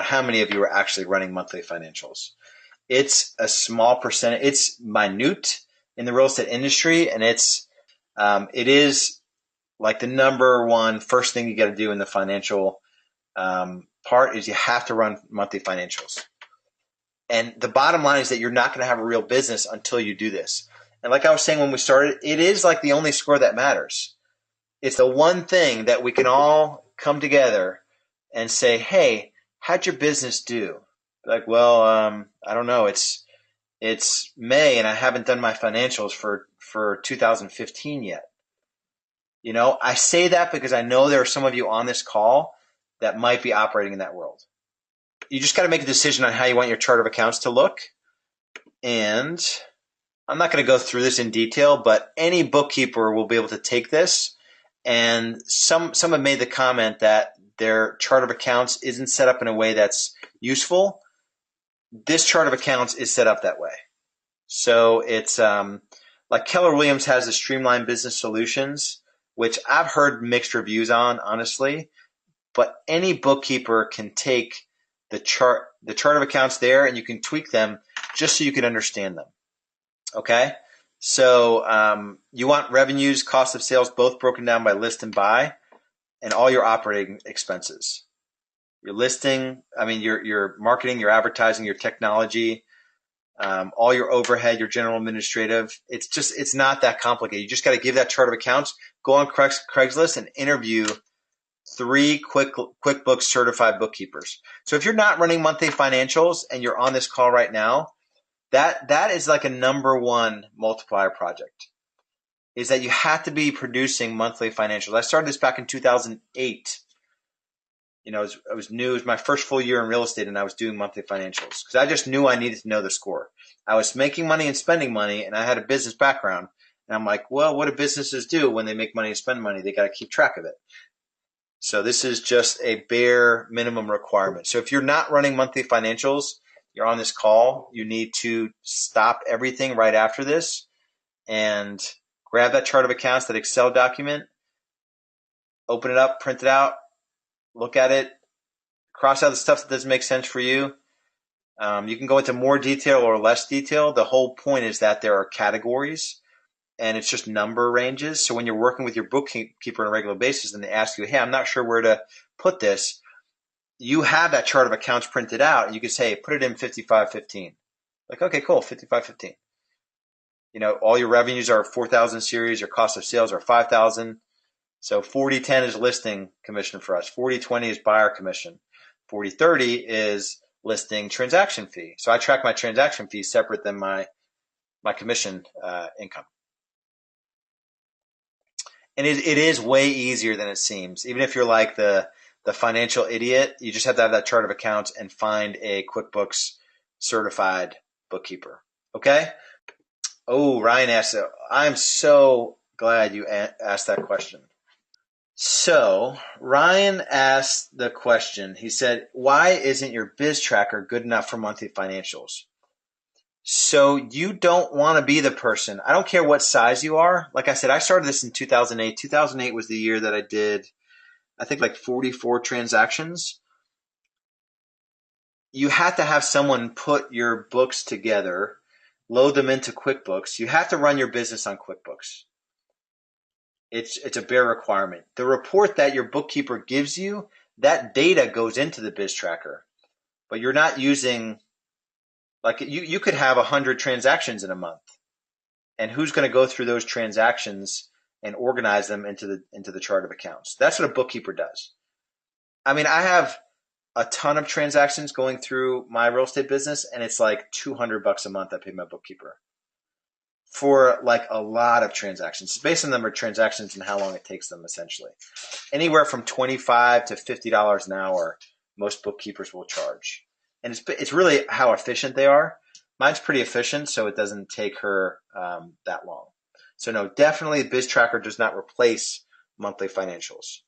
how many of you are actually running monthly financials. It's a small percentage. It's minute in the real estate industry, and it is like the number one first thing you got to do in the financial part is you have to run monthly financials. And the bottom line is that you're not going to have a real business until you do this. And like I was saying when we started, it is like the only score that matters. It's the one thing that we can all come together and say, hey, how'd your business do? Like, well, I don't know. It's May and I haven't done my financials for 2015 yet. I say that because I know there are some of you on this call that might be operating in that world. You just got to make a decision on how you want your chart of accounts to look. And I'm not going to go through this in detail, but any bookkeeper will be able to take this. And some have made the comment that their chart of accounts isn't set up in a way that's useful. This chart of accounts is set up that way. So it's like Keller Williams has the Streamlined Business Solutions, which I've heard mixed reviews on, honestly. But any bookkeeper can take the chart of accounts there, and you can tweak them just so you can understand them. Okay? So you want revenues, cost of sales, both broken down by list and buy, and all your operating expenses. Your listing, your marketing, your advertising, your technology, all your overhead, your general administrative. It's not that complicated. You just got to give that chart of accounts, go on Craigslist and interview 3 QuickBooks certified bookkeepers. So if you're not running monthly financials and you're on this call right now, that is like a number one multiplier project, is that you have to be producing monthly financials. I started this back in 2008. I was new. It was my first full year in real estate, and I was doing monthly financials because I just knew I needed to know the score. I was making money and spending money, and I had a business background. And I'm like, well, what do businesses do when they make money and spend money? They got to keep track of it. So this is just a bare minimum requirement. So if you're not running monthly financials, you're on this call, you need to stop everything right after this and grab that chart of accounts, that Excel document, open it up, print it out, look at it, cross out the stuff that doesn't make sense for you. You can go into more detail or less detail. The whole point is that there are categories and it's just number ranges. So when you're working with your bookkeeper on a regular basis and they ask you, hey, I'm not sure where to put this, you have that chart of accounts printed out and you can say, put it in 5515. Like, okay, cool, 5515. All your revenues are 4,000 series, your cost of sales are 5,000. So 4010 is listing commission for us. 4020 is buyer commission. 4030 is listing transaction fee. So I track my transaction fee separate than my commission income. And it is way easier than it seems. Even if you're like the financial idiot, you just have to have that chart of accounts and find a QuickBooks certified bookkeeper. Okay? Oh, Ryan asked, I'm so glad you asked that question. So Ryan asked the question, he said, why isn't your biz tracker good enough for monthly financials? So you don't want to be the person. I don't care what size you are. Like I said, I started this in 2008. 2008 was the year that I did, I think, like 44 transactions. You have to have someone put your books together, load them into QuickBooks. You have to run your business on QuickBooks. It's a bare requirement. The report that your bookkeeper gives you, that data goes into the biz tracker, but you're not using, like you could have 100 transactions in a month, and who's going to go through those transactions and organize them into the chart of accounts? That's what a bookkeeper does. I have a ton of transactions going through my real estate business, and it's like $200 a month I pay my bookkeeper for like a lot of transactions. It's based on the number of transactions and how long it takes them, essentially. Anywhere from $25 to $50 an hour, most bookkeepers will charge. And it's really how efficient they are. Mine's pretty efficient, so it doesn't take her that long. So no, definitely BizTracker does not replace monthly financials.